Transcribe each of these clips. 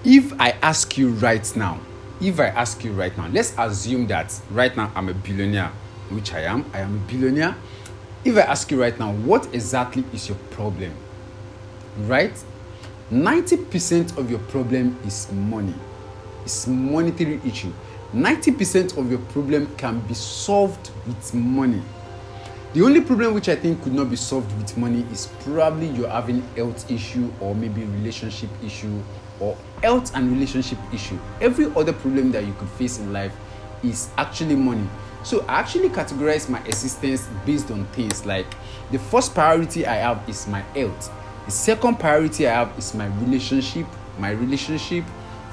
If I ask you right now, let's assume that right now I'm a billionaire, which I am a billionaire. If I ask you right now, what exactly is your problem? Right? 90% of your problem is money. It's monetary issue. 90% of your problem can be solved with money. The only problem which I think could not be solved with money is probably you're having health issue, or maybe relationship issue, or health and relationship issue. Every other problem that you could face in life is actually money. So I actually categorize my existence based on things like, the first priority I have is my health. The second priority I have is my relationship,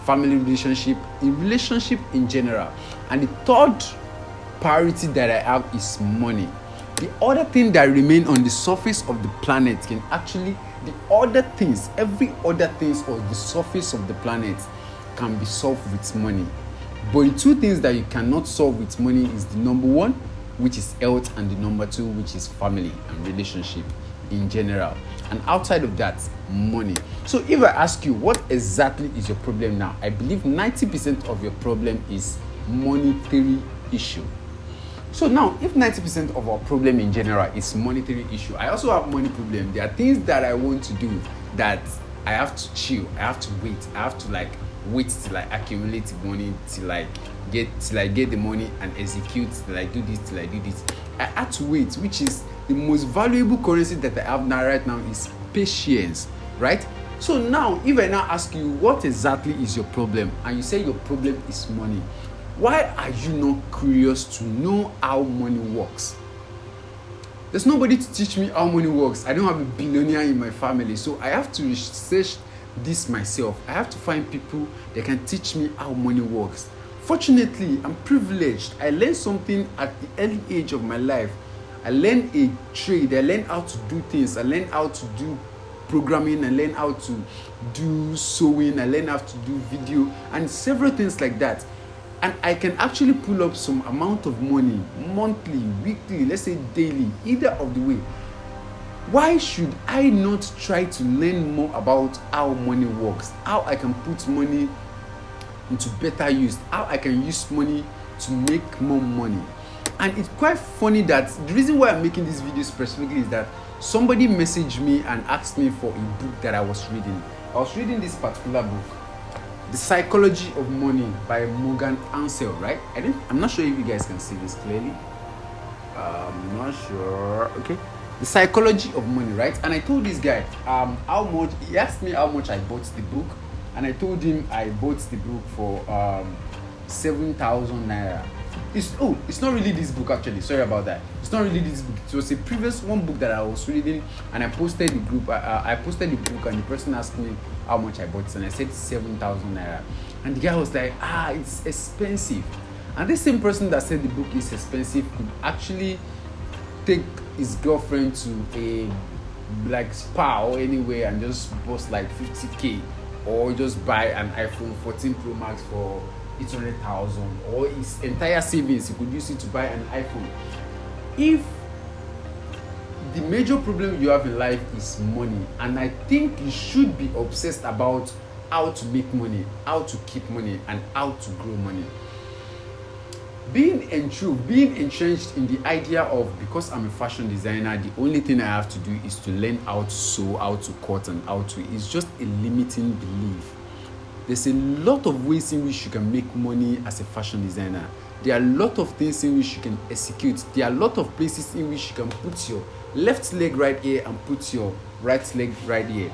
family relationship, in general. And the third priority that I have is money. The other thing that remain on the surface of the planet can actually, every other things on the surface of the planet can be solved with money. But the two things that you cannot solve with money is the number one, which is health, and the number two, which is family and relationship in general. And outside of that, money. So if I ask you what exactly is your problem now, I believe 90% of your problem is monetary issue. So now, if 90% of our problem in general is monetary issue, I also have money problem. There are things that I want to do that I have to chill, I have to wait, I have to wait till I accumulate money, till I get the money and execute, till I do this, till I do this. I had to wait, which is the most valuable currency that I have now right now is patience, right? So now, if I now ask you what exactly is your problem, and you say your problem is money, why are you not curious to know how money works? There's nobody to teach me how money works. I don't have a billionaire in my family, so I have to research this myself. I have to find people that can teach me how money works. Fortunately, I'm privileged. I learned something at the early age of my life. I learned a trade. I learned how to do things. I learned how to do programming. I learned how to do sewing. I learned how to do video and several things like that. And I can actually pull up some amount of money monthly, weekly, let's say daily, either of the way. Why should I not try to learn more about how money works, how I can put money into better use, how I can use money to make more money? And it's quite funny that the reason why I'm making this video specifically is that somebody messaged me and asked me for a book that I was reading. I was reading this particular book, The Psychology of Money by Morgan Ansel, right? I'm not sure if you guys can see this clearly. I'm not sure. Okay. The Psychology of Money, right? And I told this guy how much, he asked me how much I bought the book, and I told him I bought the book for 7,000 naira. It's not really this book actually. Sorry about that. It's not really this book. It was a previous one book that I was reading, and I posted the group. I posted the book, and the person asked me how much I bought it, and I said 7,000 naira. And the guy was like, it's expensive. And this same person that said the book is expensive could actually take his girlfriend to a spa or anywhere and just bust 50k, or just buy an iPhone 14 Pro Max for 800,000, or his entire savings he could use it to buy an iPhone. If the major problem you have in life is money, and I think you should be obsessed about how to make money, how to keep money, and how to grow money. Being entrenched in the idea of, because I'm a fashion designer, the only thing I have to do is to learn how to sew, how to cut, and how to, is just a limiting belief. There's a lot of ways in which you can make money as a fashion designer. There are a lot of things in which you can execute. There are a lot of places in which you can put your left leg right here and put your right leg right here.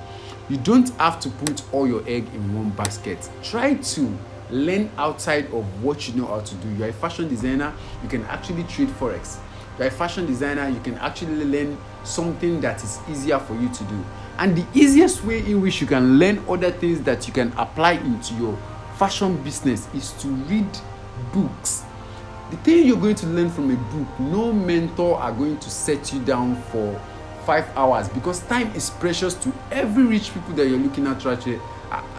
You don't have to put all your egg in one basket. Try to learn outside of what you know how to do. You're a fashion designer, you can actually trade forex. You're a fashion designer, you can actually learn something that is easier for you to do. And the easiest way in which you can learn other things that you can apply into your fashion business is to read books. The thing you're going to learn from a book, no mentor are going to set you down for 5 hours, because time is precious to every rich people that you're looking at right here,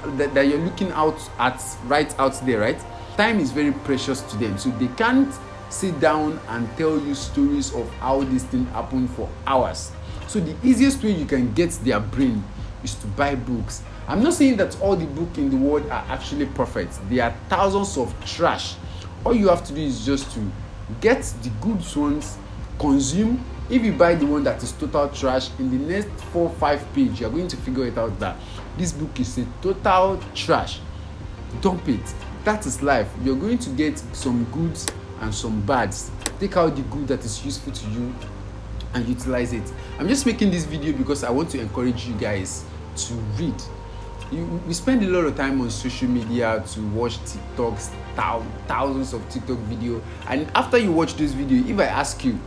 that you're looking out at right out there, right? Time is very precious to them, so they can't sit down and tell you stories of how this thing happened for hours. So the easiest way you can get their brain is to buy books. I'm not saying that all the books in the world are actually perfect. There are thousands of trash. All you have to do is just to get the good ones, consume. If you buy the one that is total trash, in the next 4-5 pages, you're going to figure it out that this book is a total trash. Dump it. That is life. You're going to get some goods and some bads. Take out the good that is useful to you and utilize it. I'm just making this video because I want to encourage you guys to read. We spend a lot of time on social media to watch TikToks, thousands of TikTok video, and after you watch this video, if I ask you,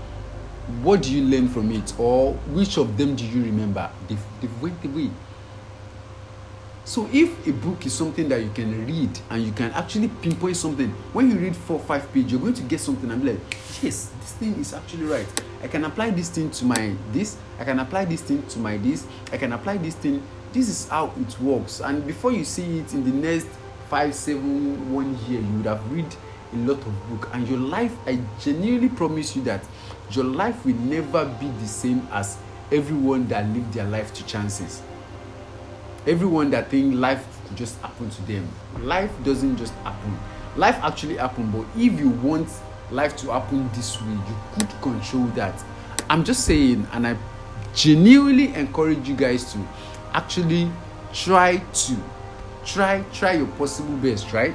what do you learn from it, or which of them do you remember? They've went away. So if a book is something that you can read and you can actually pinpoint something, when you read 4-5 pages, you're going to get something and be like, yes, this thing is actually right. I can apply this thing to my this, I can apply this thing to my this, I can apply this thing. This is how it works. And before you see it, in the next 5, 7, 1 year, you would have read a lot of book, and your life, I genuinely promise you that your life will never be the same as everyone that lived their life to chances. Everyone that think life could just happen to them. Life doesn't just happen. Life actually happens, but if you want life to happen this way, you could control that. I'm just saying, and I genuinely encourage you guys to actually try your possible best, right?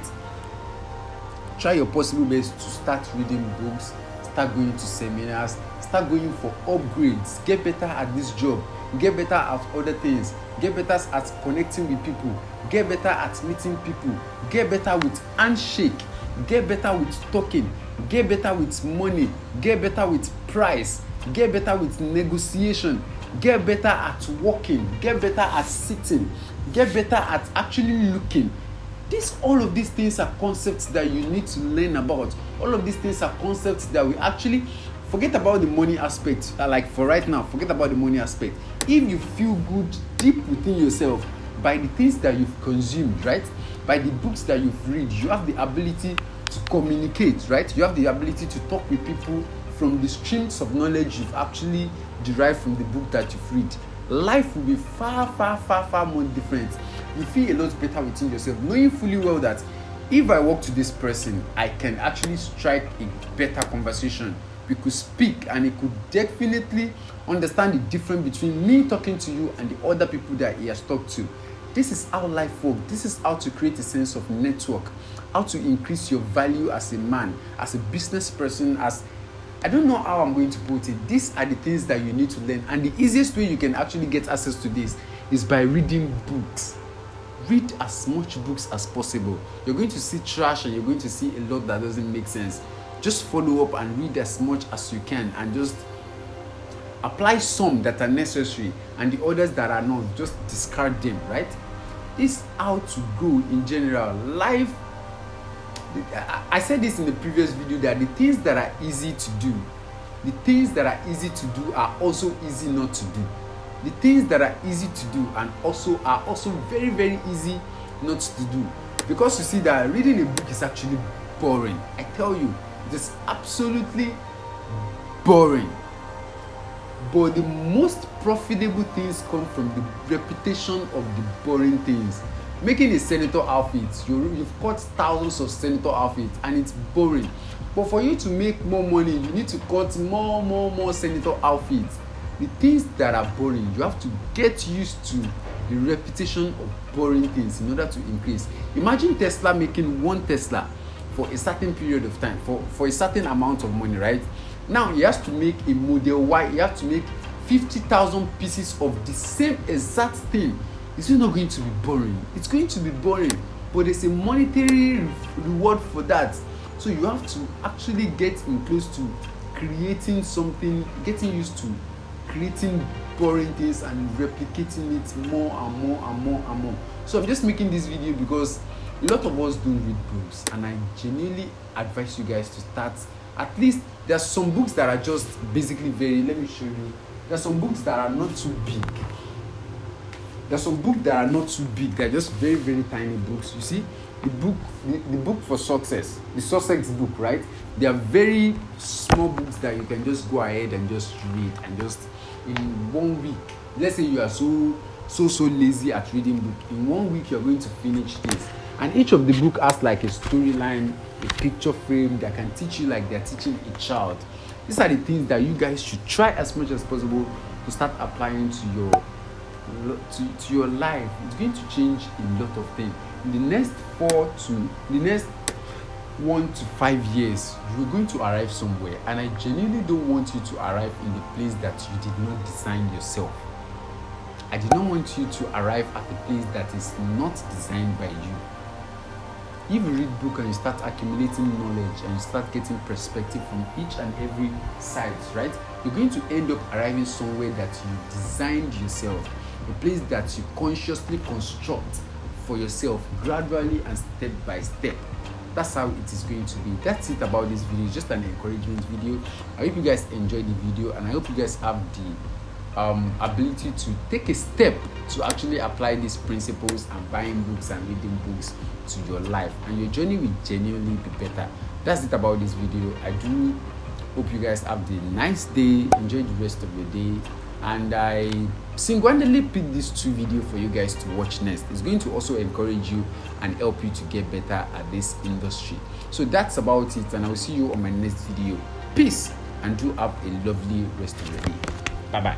Try your possible best to start reading books, start going to seminars, start going for upgrades, get better at this job, get better at other things, get better at connecting with people, get better at meeting people, get better with handshake, get better with talking, get better with money, get better with price, get better with negotiation, get better at walking, get better at sitting, get better at actually looking. All of these things are concepts that you need to learn about. All of these things are concepts that we actually forget about the money aspect. Like for right now, forget about the money aspect. If you feel good deep within yourself by the things that you've consumed, right? By the books that you've read, you have the ability to communicate, right? You have the ability to talk with people from the streams of knowledge you've actually derived from the book that you've read. Life will be far more different. You feel a lot better within yourself, knowing fully well that if I walk to this person, I can actually strike a better conversation. We could speak, and he could definitely understand the difference between me talking to you and the other people that he has talked to. This is how life works. This is how to create a sense of network, how to increase your value as a man, as a business person, as I don't know how I'm going to put it. These are the things that you need to learn. And the easiest way you can actually get access to this is by reading books. Read as much books as possible. You're going to see trash and you're going to see a lot that doesn't make sense. Just follow up and read as much as you can, and just apply some that are necessary, and the others that are not, just discard them, right? This is how to grow in general. Life, I said this in the previous video, that the things that are easy to do, the things that are easy to do are also easy not to do. The things that are easy to do and are also very easy not to do. Because you see that reading a book is actually boring. I tell you, it is absolutely boring. But the most profitable things come from the repetition of the boring things. Making a senator outfit, you've cut thousands of senator outfits and it's boring. But for you to make more money, you need to cut more senator outfits. The things that are boring, you have to get used to the repetition of boring things in order to increase. Imagine Tesla making one Tesla for a certain period of time, for a certain amount of money, right? Now he has to make a Model Y, he has to make 50,000 pieces of the same exact thing. It's not going to be boring. It's going to be boring, but there's a monetary reward for that. So you have to actually get in close to creating something, getting used to creating boring things and replicating it more and more. So I'm just making this video because a lot of us don't read books, and I genuinely advise you guys to start. At least there's some books that are just basically let me show you. There's some books that are not too big. There's some books that are not too big. They're just very tiny books. You see, the book for success, the success book, right? They are very small books that you can just go ahead and just read, and just in 1 week. Let's say you are so so lazy at reading book. In 1 week you're going to finish this, and each of the book has like a storyline, a picture frame that can teach you like they're teaching a child. These are the things that you guys should try as much as possible to start applying to your life. It's going to change a lot of things. In the next 1 to 5 years, you're going to arrive somewhere, and I genuinely don't want you to arrive in the place that you did not design yourself. I did not want you to arrive at a place that is not designed by you. If you read book and you start accumulating knowledge and you start getting perspective from each and every side, right, you're going to end up arriving somewhere that you designed yourself, a place that you consciously construct for yourself, gradually and step by step. That's how it is going to be. That's it about this video. It's just an encouragement video. I hope you guys enjoyed the video, and I hope you guys have the ability to take a step to actually apply these principles and buying books and reading books to your life, and your journey will genuinely be better. That's it about this video. I do hope you guys have the nice day, enjoy the rest of your day, and I single-handedly picked these 2 videos for you guys to watch next. It's going to also encourage you and help you to get better at this industry. So that's about it, and I will see you on my next video. Peace, and do have a lovely rest of your day. Bye bye.